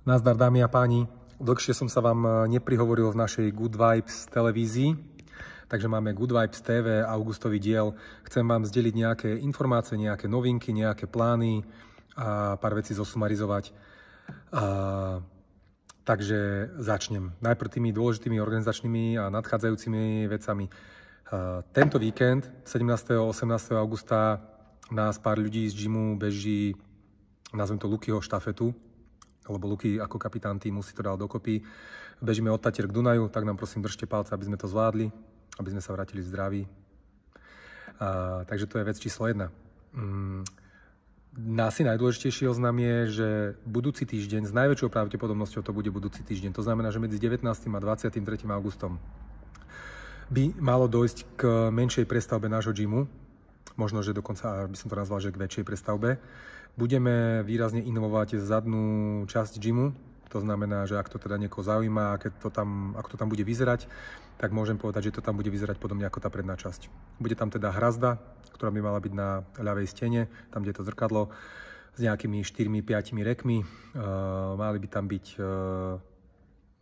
Nazdar, dámy a páni. Dlhšie som sa vám neprihovoril v našej Good Vibes televízii, takže máme Good Vibes TV, augustový diel. Chcem vám zdeliť nejaké informácie, nejaké novinky, nejaké plány a pár vecí zosumarizovať. Takže začnem. Najprv tými dôležitými organizačnými a nadchádzajúcimi vecami. Tento víkend, 17. a 18. augusta, nás pár ľudí z gymu beží, nazvem to Lukyho štafetu, lebo Luky ako kapitán týmu si to dal dokopy. Bežíme od Tatier k Dunaju, tak nám prosím držte palce, aby sme to zvládli, aby sme sa vrátili v zdraví. Takže to je vec číslo 1. Asi najdôležitejší oznam je, že budúci týždeň, s najväčšou pravdepodobnosťou to bude budúci týždeň, to znamená, že medzi 19. a 23. augustom by malo dojsť k menšej prestavbe nášho gymu, možno, že dokonca by som to nazval, že k väčšej prestavbe. Budeme výrazne inovovať zadnú časť gymu, to znamená, že ak to teda niekoho zaujíma, ako to tam bude vyzerať, tak môžem povedať, že to tam bude vyzerať podobne ako tá predná časť. Bude tam teda hrazda, ktorá by mala byť na ľavej stene, tam, kde je to zrkadlo, s nejakými 4-5 rekmi. Mali by tam byť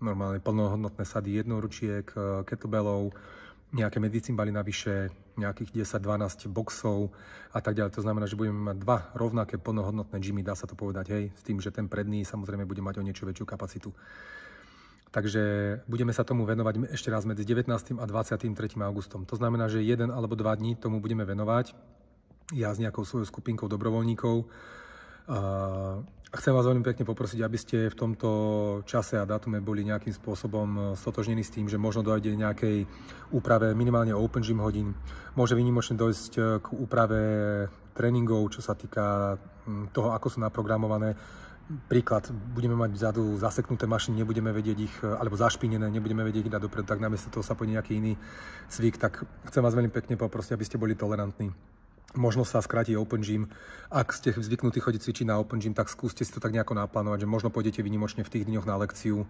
normálne plnohodnotné sady jednoručiek, kettlebellov, nejaké medicimbaly navyše, nejakých 10-12 boxov a tak ďalej. To znamená, že budeme mať dva rovnaké plnohodnotné gymy, dá sa to povedať, hej, s tým, že ten predný samozrejme bude mať o niečo väčšiu kapacitu. Takže budeme sa tomu venovať ešte raz medzi 19. a 23. augustom. To znamená, že 1 alebo 2 dní tomu budeme venovať. Ja s nejakou svojou skupinkou dobrovoľníkov. Chcem vás veľmi pekne poprosiť, aby ste v tomto čase a dátume boli nejakým spôsobom stotožnení s tým, že možno dojde nejakej úprave minimálne open gym hodín. Môže výnimočne dojsť k úprave tréningov, čo sa týka toho, ako sú naprogramované. Príklad, budeme mať vzadu zaseknuté mašiny, nebudeme vedieť ich, alebo zašpinené, nebudeme vedieť ich dať dopredu, tak namiesto toho sa pôjde nejaký iný cvik. Tak chcem vás veľmi pekne poprosiť, aby ste boli tolerantní. Možno sa skráti open gym. Ak ste zvyknutí chodiť cvičiť na open gym, tak skúste si to tak nejako naplánovať, že možno pôjdete výnimočne v tých dňoch na lekciu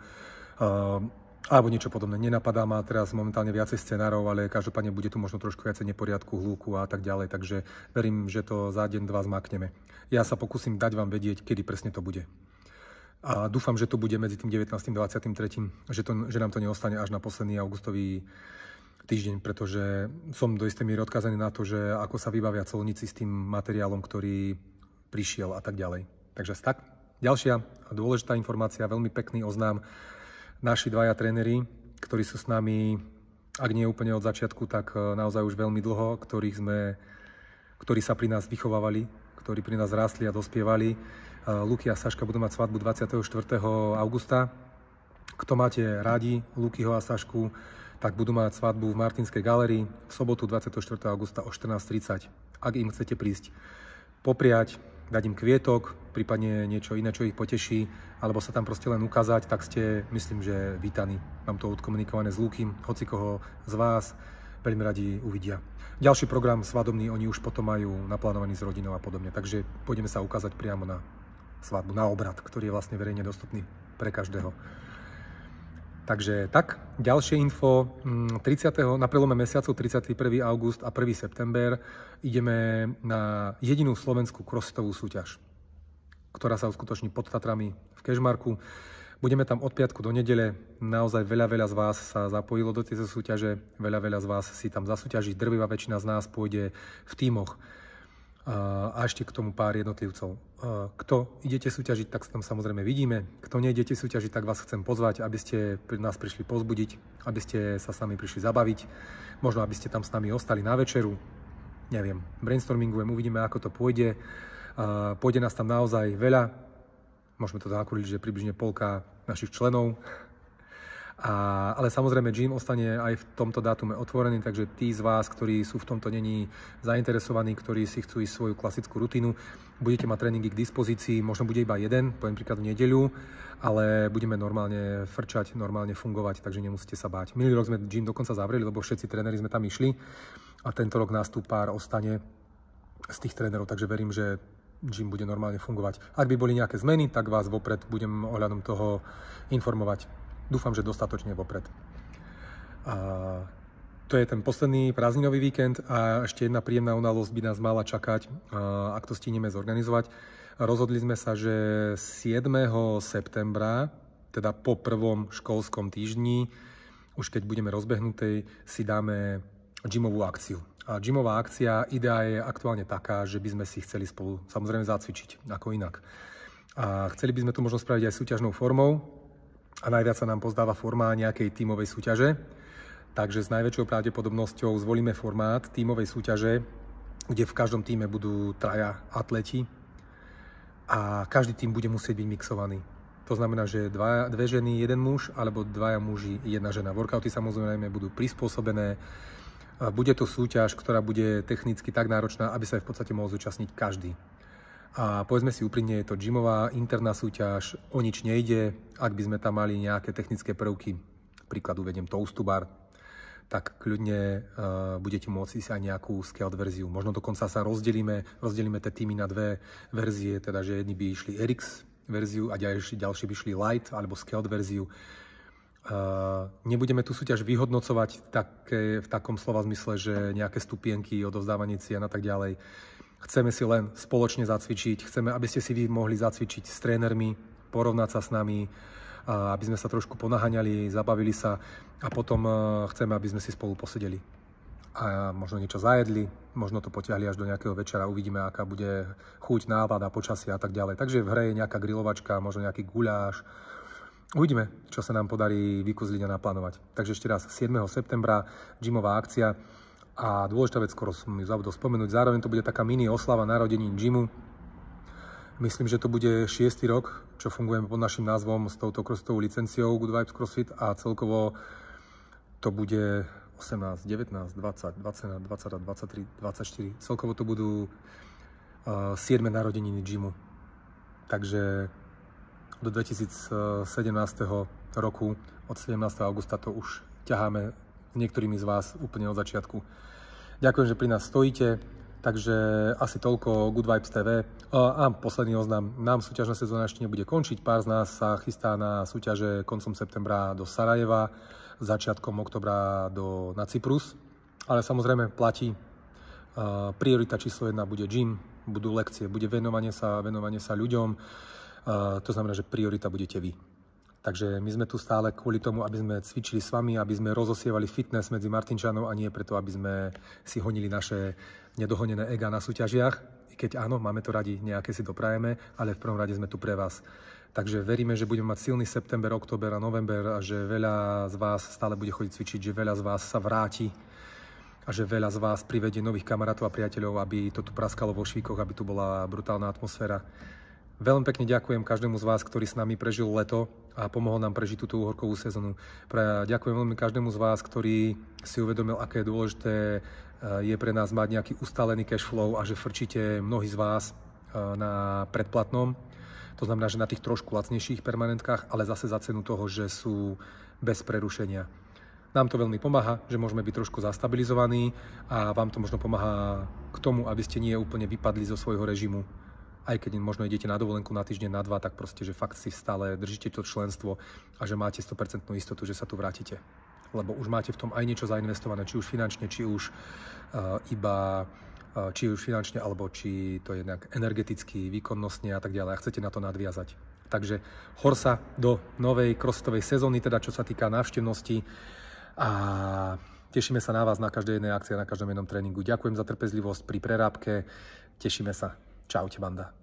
alebo niečo podobné. Nenapadá ma teraz momentálne viacej scenárov, ale každopádne bude tu možno trošku viacej neporiadku, hľúku a tak ďalej, takže verím, že to za deň, dva zmakneme. Ja sa pokúsim dať vám vedieť, kedy presne to bude. A dúfam, že to bude medzi tým 19. a 23. Že nám to neostane až na posledný augustový týždeň, pretože som do istej miery odkázaný na to, že ako sa vybavia colníci s tým materiálom, ktorý prišiel a tak ďalej. Takže tak. Ďalšia dôležitá informácia, veľmi pekný oznám. Naši dvaja tréneri, ktorí sú s nami, ak nie úplne od začiatku, tak naozaj už veľmi dlho, ktorí sa pri nás vychovávali, ktorí pri nás rástli a dospievali. Luky a Saška budú mať svadbu 24. augusta. Kto máte rádi Lukyho a Sašku, tak budú mať svadbu v Martinskej galérii v sobotu 24. augusta o 14:30. Ak im chcete prísť popriať, dať im kvietok, prípadne niečo iné, čo ich poteší, alebo sa tam proste len ukázať, tak ste, myslím, že vítaní. Mám to odkomunikované s Lukym, hoci koho z vás veľmi radi uvidia. Ďalší program svadobný oni už potom majú naplánovaný s rodinou a podobne, takže pôjdeme sa ukázať priamo na svadbu, na obrad, ktorý je vlastne verejne dostupný pre každého. Takže tak, ďalšie info, na prelome mesiacov 31. august a 1. september ideme na jedinú slovenskú crossfitovú súťaž, ktorá sa uskutoční pod Tatrami v Kežmarku. Budeme tam od piatku do nedele, naozaj veľa z vás sa zapojilo do tejto súťaže, veľa z vás si tam zasúťaží, drvivá väčšina z nás pôjde v tímoch. A ešte k tomu pár jednotlivcov. Kto idete súťažiť, tak sa tam samozrejme vidíme. Kto neidete súťažiť, tak vás chcem pozvať, aby ste nás prišli povzbudiť, aby ste sa s nami prišli zabaviť, možno aby ste tam s nami ostali na večeru. Neviem, brainstormingujem, uvidíme, ako to pôjde. Pôjde nás tam naozaj veľa. Môžeme to zakrútiť, že približne polka našich členov. Ale samozrejme gym ostane aj v tomto dátume otvorený, takže tí z vás, ktorí sú v tomto není zainteresovaní, ktorí si chcú ísť svoju klasickú rutinu, budete mať tréningy k dispozícii, možno bude iba jeden, poviem príklad v nedeľu, ale budeme normálne frčať, normálne fungovať, takže nemusíte sa báť. Minulý rok sme gym dokonca zavreli, lebo všetci tréneri sme tam išli a tento rok nás tu pár ostane z tých trénerov, takže verím, že gym bude normálne fungovať. Ak by boli nejaké zmeny, tak vás vopred budem ohľadom toho informovať. Dúfam, že dostatočne vopred. To je ten posledný prázdninový víkend a ešte jedna príjemná udalosť by nás mala čakať, ak to stihneme zorganizovať. Rozhodli sme sa, že 7. septembra, teda po prvom školskom týždni, už keď budeme rozbehnutej, si dáme gymovú akciu. A gymová akcia, idea je aktuálne taká, že by sme si chceli spolu samozrejme zacvičiť, ako inak. A chceli by sme to možno spraviť aj súťažnou formou a najviac sa nám pozdáva forma nejakej tímovej súťaže. Takže s najväčšou pravdepodobnosťou zvolíme formát tímovej súťaže, kde v každom tíme budú 3 atleti a každý tým bude musieť byť mixovaný. To znamená, že 2 ženy, 1 muž, alebo 2 muži, 1 žena. Workouty samozrejme budú prispôsobené. Bude to súťaž, ktorá bude technicky tak náročná, aby sa v podstate mohol zúčastniť každý. A povedzme si úprimne, je to gymová interná súťaž, o nič nejde. Ak by sme tam mali nejaké technické prvky, príklad uvediem toastu bar, tak kľudne budete môcť ísť aj nejakú scaled verziu. Možno dokonca sa rozdelíme tie týmy na 2 verzie, teda že jedni by išli RX verziu a ďalší by šli light alebo scaled verziu. Nebudeme tú súťaž vyhodnocovať v takom slova zmysle, že nejaké stupienky, odovzdávanie cien a tak ďalej. Chceme si len spoločne zacvičiť, chceme, aby ste si vy mohli zacvičiť s trénermi, porovnať sa s nami, aby sme sa trošku ponaháňali, zabavili sa a potom chceme, aby sme si spolu posedeli. A možno niečo zajedli, možno to potiahli až do nejakého večera, uvidíme, aká bude chuť, nálada, počasie a tak ďalej. Takže v hre je nejaká grilovačka, možno nejaký guľáš. Uvidíme, čo sa nám podarí vykuzliť a naplánovať. Takže ešte raz, 7. septembra, gymová akcia. A dôležitá vec, skoro som ju zabudol spomenúť, zároveň to bude taká mini oslava narodenín gymu. Myslím, že to bude 6. rok, čo fungujeme pod našim názvom s touto crossfitovou licenciou Good Vibes CrossFit a celkovo to bude 18, 19, 20, 21, 22, 23, 24. Celkovo to budú 7. narodeniny gymu. Takže do 2017 roku, od 17. augusta to už ťaháme s niektorými z vás úplne od začiatku. Ďakujem, že pri nás stojíte. Takže asi toľko Good Vibes TV. A posledný oznam, nám súťažná sezóna ešte nebude končiť. Pár z nás sa chystá na súťaže koncom septembra do Sarajeva, začiatkom oktobra na Cyprus. Ale samozrejme platí, priorita číslo 1 bude gym, budú lekcie, bude venovanie sa ľuďom. To znamená, že priorita budete vy. Takže my sme tu stále kvôli tomu, aby sme cvičili s vami, aby sme rozosievali fitness medzi Martinčanov a nie preto, aby sme si honili naše nedohonené ega na súťažiach. I keď áno, máme to radi, nejaké si doprajeme, ale v prvom rade sme tu pre vás. Takže veríme, že budeme mať silný september, október a november a že veľa z vás stále bude chodiť cvičiť, že veľa z vás sa vráti a že veľa z vás privedie nových kamarátov a priateľov, aby to tu praskalo vo švíkoch, aby tu bola brutálna atmosféra. Veľmi pekne ďakujem každému z vás, ktorý s nami prežil leto a pomohol nám prežiť túto horkovú sezónu. Ďakujem veľmi každému z vás, ktorý si uvedomil, aké dôležité je pre nás mať nejaký ustálený cash flow a že frčíte mnohí z vás na predplatnom. To znamená, že na tých trošku lacnejších permanentkách, ale zase za cenu toho, že sú bez prerušenia. Nám to veľmi pomáha, že môžeme byť trošku zastabilizovaní a vám to možno pomáha k tomu, aby ste nie úplne vypadli zo svojho režimu. Aj keď možno idete na dovolenku na týždeň, na 2, tak proste, že fakt si stále držíte to členstvo a že máte 100% istotu, že sa tu vrátite. Lebo už máte v tom aj niečo zainvestované, či už finančne, či už finančne, alebo či to je nejak energeticky, výkonnostne a tak ďalej. A chcete na to nadviazať. Takže horsa do novej crossfitovej sezóny, teda čo sa týka návštevnosti. A tešíme sa na vás na každej jednej akcii, na každom jednom tréningu. Ďakujem za trpezlivosť pri prerábke. Tešíme sa. Čaute, banda.